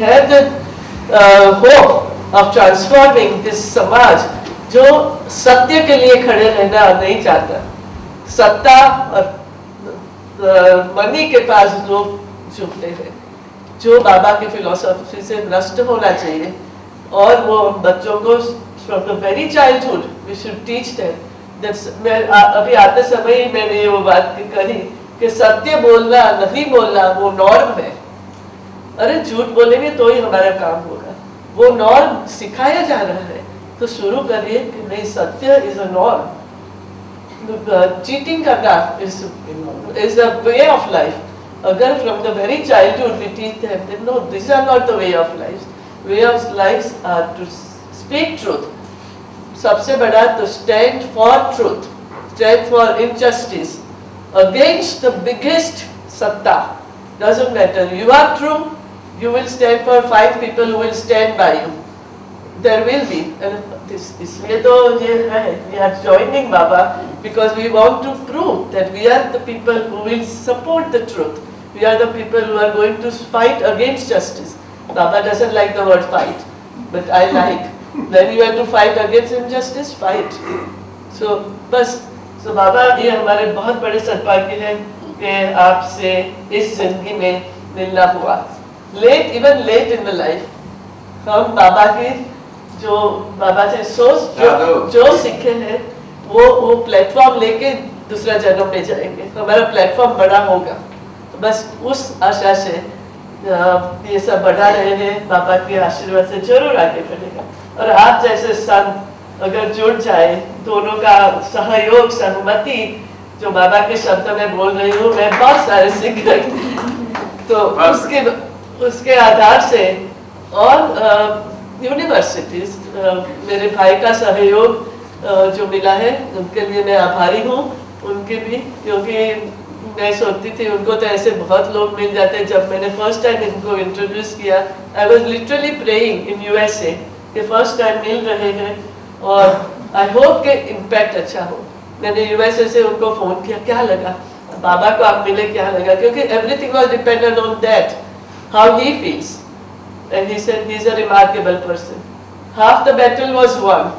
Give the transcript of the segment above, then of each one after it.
have the hope of transforming this समाज जो सत्य के लिए खड़े रहना नहीं चाहता, सत्ता और मनी के पास लोग झुकते हैं, जो बाबा की फिलोसफी से नष्ट होना चाहिए। और वो बच्चों को from the very childhood we should teach them that मैं अभी आते समय ही मैंने ये वो बात कही कि सत्य बोलना नहीं बोलना वो नॉर्म है। अरे झूठ बोलेंगे तो ही हमारा काम होगा, वो नॉर्म सिखाया जा रहा है। तो शुरू करिए कि नहीं, सत्य इज अ नॉर्म, चीटिंग करना is a way of life. अगर from the very childhood we teach them that no, this are not the way of life. Way of life are to speak truth. सबसे बड़ा तो stand for truth, stand for injustice against the biggest satta. Doesn't matter, you are true, you will stand for 5 people who will stand by you. There will be, and this इसलिए तो ये है, we are joining Baba because we want to prove that we are the people who will support the truth. We are the people who are going to fight against justice. Baba doesn't like the word fight, but I like. When you have to fight against injustice, fight. So बस, तो बाबा ये हमारे बहुत बड़े सौभाग्य है कि आपसे इस जिंदगी में मिलना हुआ। Late, even late in the life हम बाबा की जो बाबा से सोच जो सीखे हैं वो प्लेटफॉर्म लेके दूसरा जन्म में जाएंगे, हमारा प्लेटफॉर्म बड़ा होगा। तो बस उस आशा से ये सब बढ़ा रहे हैं, बाबा के आशीर्वाद से जरूर आगे बढ़ेगा। और आप जैसे संत अगर जुड़ जाए, दोनों का सहयोग सहमति, जो बाबा के शब्द में बोल रही हूँ मैं, बहुत सारे सीख रही, तो उसके आधार से और यूनिवर्सिटीज, मेरे भाई का सहयोग जो मिला है उनके लिए मैं आभारी हूँ, उनके भी, क्योंकि मैं सोचती थी उनको तो ऐसे बहुत लोग मिल जाते। जब मैंने फर्स्ट टाइम इनको इंट्रोड्यूस किया, I was literally praying in USA कि फर्स्ट टाइम मिल रहे हैं और आई होप के इम्पैक्ट अच्छा हो। मैंने USA से उनको फोन किया, क्या लगा बाबा को आप मिले, क्या लगा, क्योंकि everything was dependent on that, how he feels, and he said he is a remarkable person. Half the battle was one.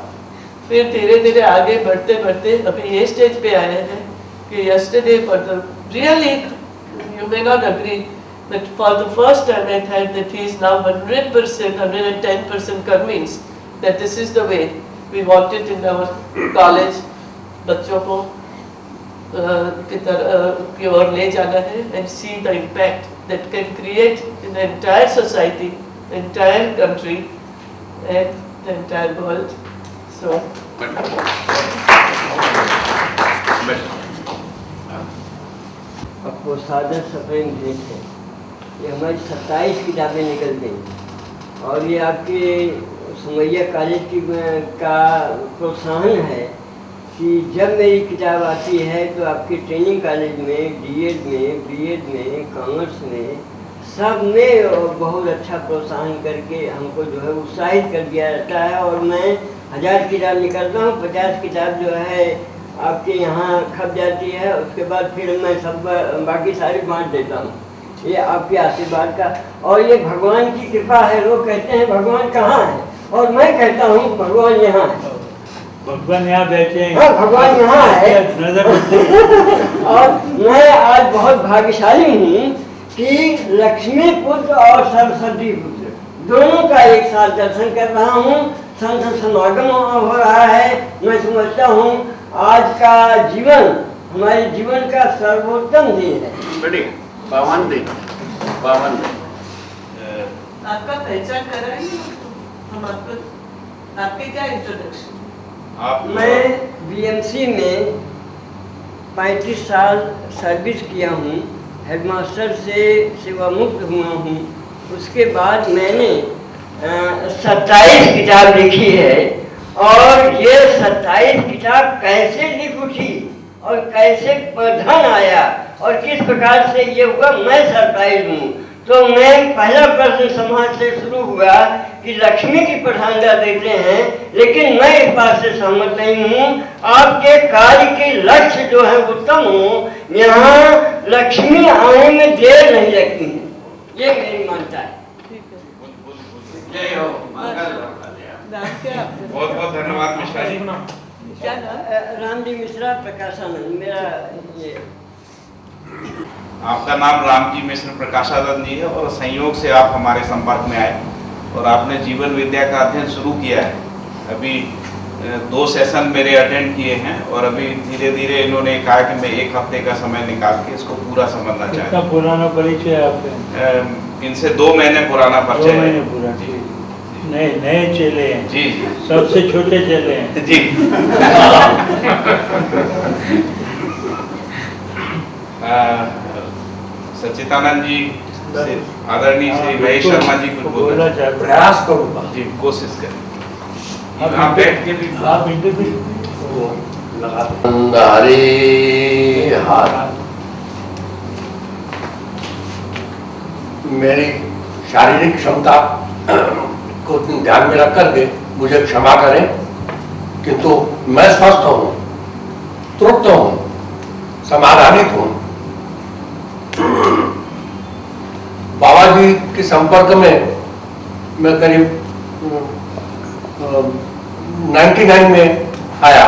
फिर धीरे धीरे आगे बढ़ते बढ़ते अभी ये स्टेज पे आए हैं कि yesterday for the really, you may not agree, but for the first time I felt that he is now 100%, 110% convinced that this is the way we want it in our college. बच्चों को की ओर ले जाना है and see the impact that can create in the entire society, the entire country and the entire world. So आपको सादर सफेद भेंट है। ये हमारी 27 किताबें निकल गई और ये आपके सुमैया कॉलेज की का प्रोत्साहन है कि जब मेरी किताब आती है तो आपके ट्रेनिंग कॉलेज में, DED में, BEd में, कॉमर्स में, सब में बहुत अच्छा प्रोत्साहन करके हमको जो है उत्साहित कर दिया जाता है। और मैं 1000 किताब निकलता हूँ, 50 किताब जो है आपके यहाँ खप जाती है, उसके बाद फिर मैं सब बाकी सारी बांट देता हूँ। ये आपके आशीर्वाद का, और ये भगवान की कृपा है। लोग कहते हैं भगवान कहाँ है, और मैं कहता हूँ भगवान यहाँ है। भगवान यहाँ बैठे हैं। हाँ, भगवान यहाँ है। और मैं आज बहुत भाग्यशाली हूँ कि लक्ष्मी पुत्र और सरस्वती पुत्र दोनों का एक साथ दर्शन कर रहा हूँ। संत समागम हो रहा है। मैं समझता हूँ आज का जीवन हमारे जीवन का सर्वोत्तम दिन है। बड़ी पावन दिन, पावन दिन। आपका पहचान कराइए हम आपको, आपके क्या इंट्रोडक्शन? मैं BMC में 35 साल सर्विस किया हूँ, हेडमास्टर से सेवा मुक्त हुआ हूँ। उसके बाद मैंने 27 किताब लिखी है, और ये 27 किताब कैसे लिख उठी और कैसे धन आया और किस प्रकार से ये हुआ, मैं सरप्राइज हूँ। तो मैं पहला प्रश्न समाज से शुरू हुआ कि लक्ष्मी की प्रधानता देते हैं, लेकिन मैं इस बात से सहमत नहीं हूँ। आपके कार्य के लक्ष्य जो है उत्तम हो, यहाँ लक्ष्मी आने में देर नहीं लगती है, ये मेरी मान्यता है। जय हो, मंगल हो कल्याण। नाम क्या है आपका? बहुत बहुत धन्यवाद मिश्रा जी। क्या नाम? रामजी मिश्रा प्रकाशानंद मेरा ये आपका नाम रामजी मिश्र प्रकाशानंद जी है और संयोग से आप हमारे संपर्क में आए और आपने जीवन विद्या का अध्ययन शुरू किया है। अभी 2 सेशन मेरे अटेंड किए हैं और अभी धीरे धीरे इन्होंने कहा कि मैं 1 हफ्ते का समय निकाल के इसको पूरा समझना कितना चाहता हूँ। पुराना परिचय है आपका? इनसे 2 महीने पुराना 2 परिचय है। महीने पूरा। जी नए चेले हैं। जी जी सबसे छोटे चेले हैं। जी सच्चिदानंद जी से आदरणीय श्री महेश शर्मा जी कुछ बोलना चाहते हैं। प्रयास करूंगा। जी कोशिश करें। आप आप बैठ के भी आप इंटरव्यू हरे हाथ मेरी शारीरिक क्षमता को ध्यान में रख करके मुझे क्षमा करें, किंतु मैं स्वस्थ हूँ, तृप्त हूँ, समाधानित हूँ। बाबा जी के संपर्क में मैं करीब 99 में आया।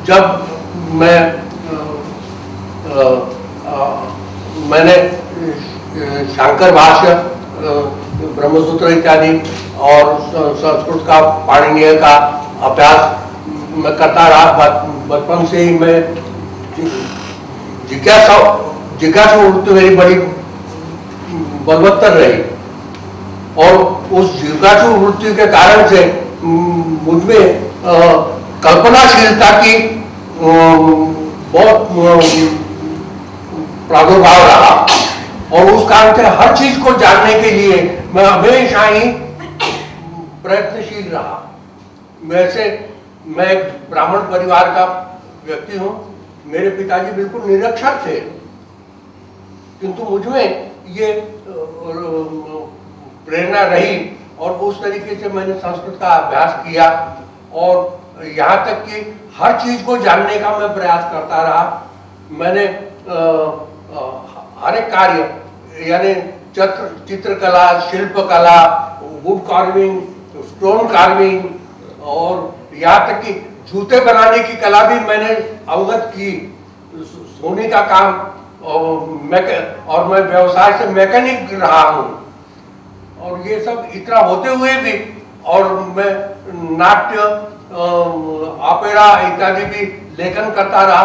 जब मैंने शांकर भाष्य, ब्रह्मसूत्र इत्यादि और संस्कृत का पाणिनीय का अभ्यास मैं करता रहा। बचपन से ही मैं जिज्ञासु वृत्ति मेरी बड़ी बलवत्तर रही और उस जिज्ञासु वृत्ति के कारण से मुझमें कल्पनाशीलता की बहुत प्रादुर्भाव रहा और उस कारण से हर चीज को जानने के लिए मैं हमेशा ही प्रयत्नशील रहा। वैसे मैं एक ब्राह्मण परिवार का व्यक्ति हूँ। मेरे पिताजी बिल्कुल निरक्षर थे, किंतु मुझमें ये प्रेरणा रही और उस तरीके से मैंने संस्कृत का अभ्यास किया और यहाँ तक कि हर चीज को जानने का मैं प्रयास करता रहा। मैंने हर एक कार्य यानी चित्रकला, शिल्पकला, वुड कार्विंग, स्टोन कार्विंग और यहाँ तक कि जूते बनाने की कला भी मैंने अवगत की। सोने का काम और मैं व्यवसाय से मैकेनिक रहा हूँ और ये सब इतना होते हुए भी और मैं नाट्य, ऑपेरा इत्यादि भी लेखन करता रहा,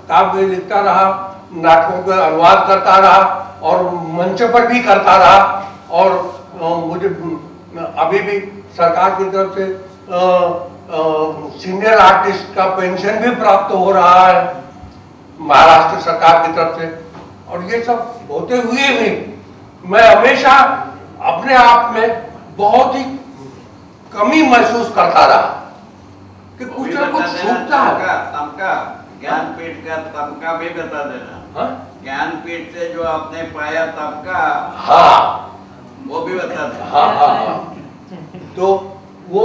काव्य लिखता रहा, नाटकों का अनुवाद करता रहा और मंच पर भी करता रहा और मुझे अभी भी सरकार की तरफ से सीनियर आर्टिस्ट का पेंशन भी प्राप्त हो रहा है महाराष्ट्र सरकार की तरफ से। और ये सब होते हुए भी मैं हमेशा अपने आप में बहुत ही कमी महसूस करता रहा कि कुछ ना कुछ छूटता है। तमका ज्ञानपीठ का तमका भी बता देना। ज्ञानपीठ से जो आपने पाया तमका, हाँ वो भी बता देना। हाँ। तो वो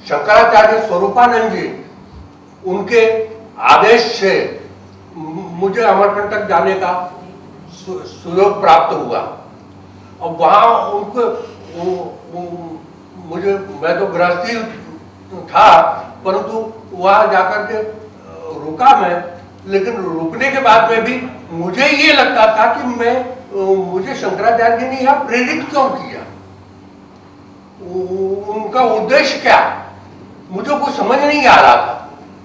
शंकराचार्य स्वरूपानंद जी, उनके आदेश से मुझे अमरकंटक जाने का सुयोग प्राप्त हुआ और वहाँ उनको मुझे, मैं तो गृहस्थी था परंतु वहाँ जाकर के रुका मैं, लेकिन रुकने के बाद में भी मुझे ये लगता था कि मुझे शंकराचार्य जी ने यहाँ प्रेरित क्यों किया, उनका उद्देश्य क्या, मुझे कुछ समझ नहीं आ रहा था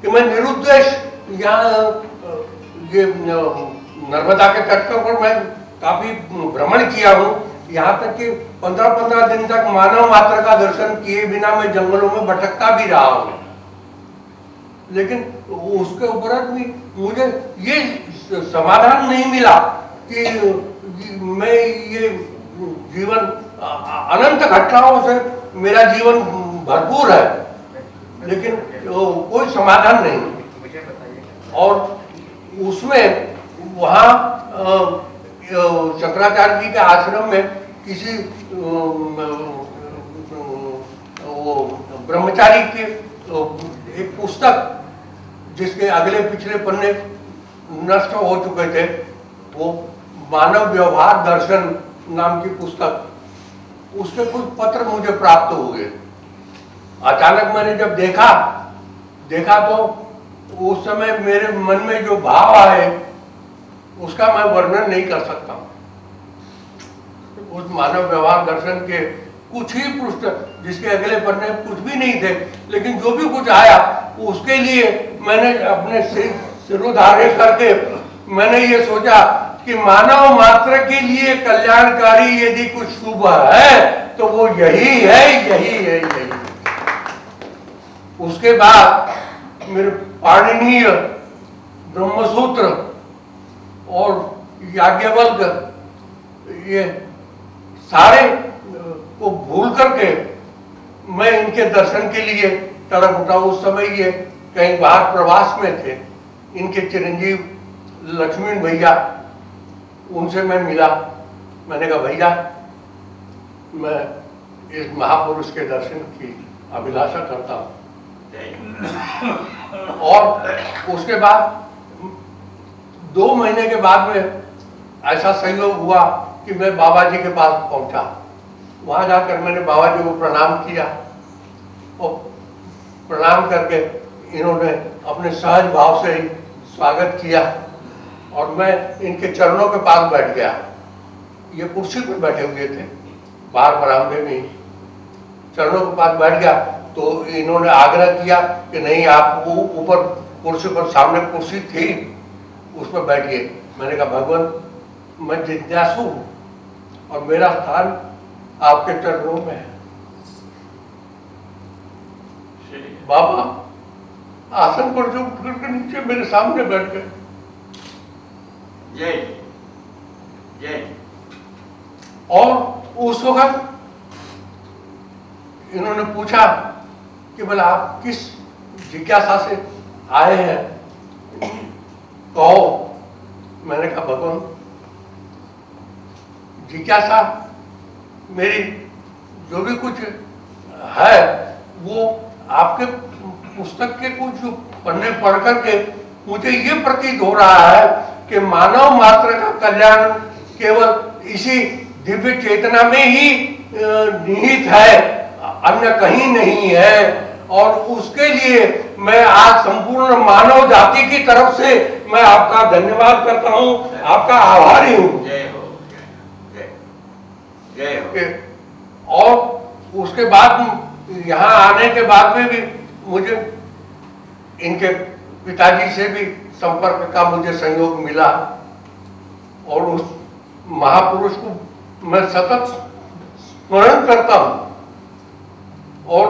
कि मैं निरुद्देश्य यहाँ ये नर्मदा के तट पर मैं काफी भ्रमण किया हूँ। यहाँ तक कि 15-15 दिन तक मानव मात्र का दर्शन किए बिना मैं जंगलों में भटकता भी रहा हूँ, लेकिन उसके उपरांत भी मुझे ये समाधान नहीं मिला कि मैं ये जीवन अनंत घटनाओं से मेरा जीवन भरपूर है, लेकिन कोई समाधान नहीं। और उसमें वहाँ शंकराचार्य जी के आश्रम में किसी ब्रह्मचारी के एक पुस्तक जिसके अगले पिछले पन्ने नष्ट हो चुके थे, वो मानव व्यवहार दर्शन नाम की पुस्तक, उसके कुछ पत्र मुझे प्राप्त हुए। अचानक मैंने जब देखा तो उस समय मेरे मन में जो भाव आए उसका मैं वर्णन नहीं कर सकता। उस मानव व्यवहार दर्शन के कुछ ही पृष्ठ, जिसके अगले पन्ने कुछ भी नहीं थे, लेकिन जो भी कुछ आया उसके लिए मैंने अपने सिरोधार्य करके मैंने ये सोचा कि मानव मात्र के लिए कल्याणकारी यदि कुछ शुभ है तो वो यही है। उसके बाद मेरे पाणिनीय, ब्रह्मसूत्र और याज्ञवल्क, ये सारे को भूल करके मैं इनके दर्शन के लिए तड़प उठा। उस समय ये कहीं बाहर प्रवास में थे। इनके चिरंजीव लक्ष्मण भैया, उनसे मैं मिला। मैंने कहा भैया, मैं इस महापुरुष के दर्शन की अभिलाषा करता हूँ। और उसके बाद 2 महीने के बाद में ऐसा संयोग हुआ कि मैं बाबा जी के पास पहुंचा। वहां जाकर मैंने बाबा जी को प्रणाम किया और प्रणाम करके इन्होंने अपने सहज भाव से ही स्वागत किया और मैं इनके चरणों के पास बैठ गया। ये कुर्सी पर बैठे हुए थे बाहर बरामदे में, चरणों के पास बैठ गया तो इन्होंने आग्रह किया कि नहीं, आप वो ऊपर कुर्सी पर, सामने कुर्सी थी, उस पर बैठिए। मैंने कहा भगवान, मैं जिज्ञासु हूँ और मेरा स्थान आपके चरणों में है। बाबा आसन पर जो उठ करके नीचे मेरे सामने बैठ गए। जय जय। और उस वक्त इन्होंने पूछा कि बोला आप किस जिज्ञासा से आए हैं, कहो। मैंने कहा भगवान, जिज्ञासा मेरी जो भी कुछ है वो आपके पुस्तक के कुछ पन्ने पढ़ करके मुझे ये प्रतीत हो रहा है कि मानव मात्र का कल्याण केवल इसी दिव्य चेतना में ही निहित है, अन्य कहीं नहीं है। और उसके लिए मैं आज संपूर्ण मानव जाति की तरफ से मैं आपका धन्यवाद करता हूँ, आपका आभारी हूँ। जय हो, जय हो। और उसके बाद यहाँ आने के बाद में भी मुझे इनके पिताजी से भी संपर्क का मुझे संयोग मिला और उस महापुरुष को मैं सतत स्मरण करता हूँ। और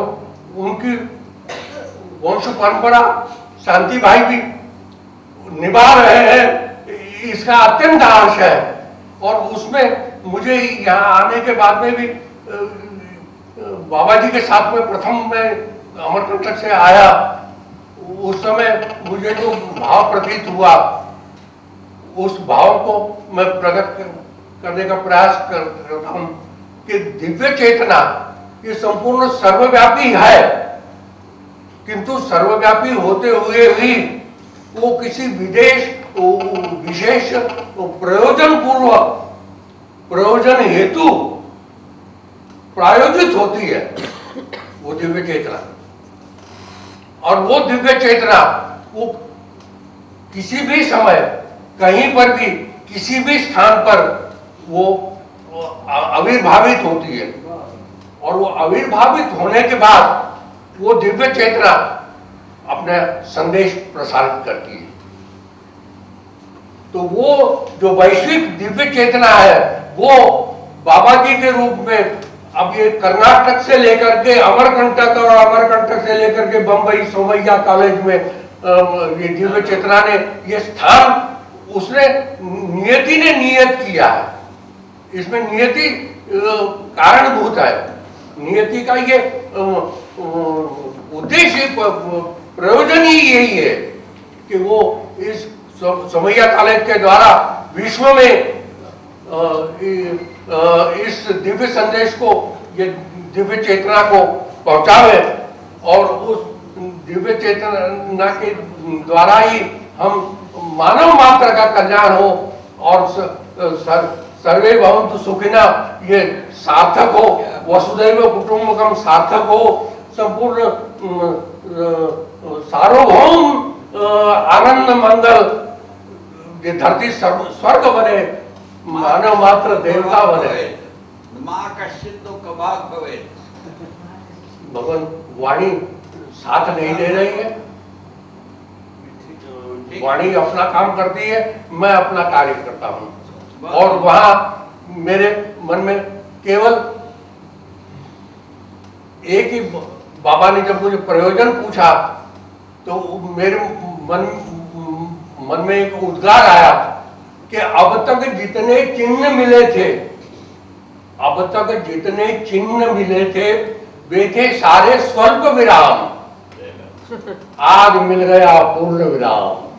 उनकी वंश परंपरा शांति भाई भी निभा रहे हैं, इसका अत्यंत आश है। और उसमें मुझे यहाँ आने के बाद में भी बाबा जी के साथ में प्रथम मैं अमरकंटक से आया, उस समय मुझे जो भाव प्रतीत हुआ उस भाव को मैं प्रकट करने का प्रयास करता हूँ कि दिव्य चेतना ये संपूर्ण सर्वव्यापी है, किंतु सर्वव्यापी होते हुए भी वो किसी विशेष प्रयोजन पूर्वक, प्रयोजन हेतु प्रायोजित होती है वो दिव्य चेतना। और वो दिव्य चेतना वो किसी भी समय, कहीं पर भी, किसी भी स्थान पर वो आविर्भावित होती है। और वो आविर्भावित होने के बाद वो दिव्य चेतना अपने संदेश प्रसारित करती है। तो वो जो वैश्विक दिव्य चेतना है वो बाबा जी के रूप में अब ये कर्नाटक से लेकर के अमरकंटक और अमरकंटक से लेकर के बंबई सोमैया कॉलेज में ये दिव्य चेतना ने ये स्थान उसने नियति ने नियत किया है। इसमें नियति कारणभूत है। नियति का ये उद्देश्य, प्रयोजन ही यही है कि वो इस सोमैया कॉलेज के द्वारा विश्व में इस दिव्य संदेश को, ये दिव्य चेतना को पहुंचावे और उस दिव्य चेतना के द्वारा ही हम मानव मात्र का कल्याण हो और सर्वे भवन्तु सुखिनः ये सार्थक हो, वसुधैव कुटुम्बकम सार्थक हो, संपूर्ण सार्वभौम आनंद मंगल, ये धरती स्वर्ग बने, मानव मात्र देवता बने। माँ कश्चित तो कबाग भवे। भगवान वाणी साथ नहीं दे रही है, वाणी अपना काम करती है, मैं अपना कार्य करता हूँ। और वहां मेरे मन में केवल एक ही, बाबा ने जब मुझे प्रयोजन पूछा तो मेरे मन में एक उद्गार आया कि अब तक जितने चिन्ह मिले थे, अब तक जितने चिन्ह मिले थे वे थे सारे स्वल्प विराम, आज मिल गया पूर्ण विराम।